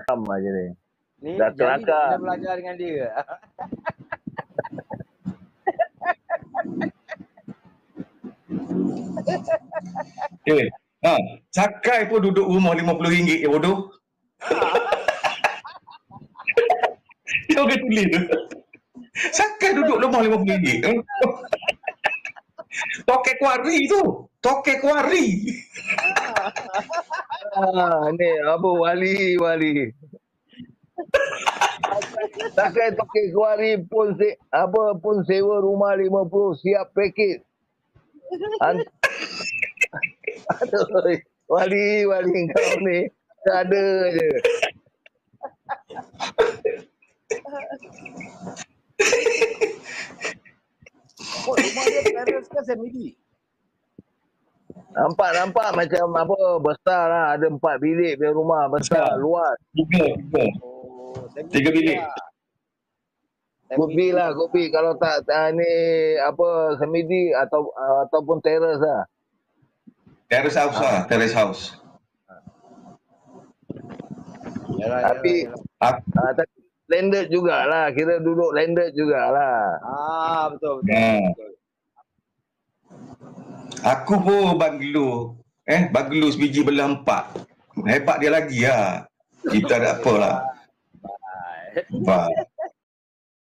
aja ni. Ni Dah Jali kelakar. dah belajar dengan dia. Okay. Sakai pun duduk rumah RM50 je bodoh. Dia orang tulis tu. Sakai duduk rumah RM50. Toke kuari tu. Toke kuari. Ni apa wali. Sakai toke kuari pun pun sewa rumah 50 siap pakej. Aduh, wali kau ni ada je. Oh, rumah dia terrace ke semi-D? Nampak macam apa besar lah. Ada 4 bilik punya rumah besar, luas. 3. Oh, 3 bilik. Kopi kalau tak ni apa semi-D ataupun terrace lah. Terrace house lah, terrace house. Tapi landed jugalah, kira duduk landed jugalah. Betul. Aku pun banglo sebiji belah 4. Hebat dia lagi lah. Kita ada apa lah. Bye.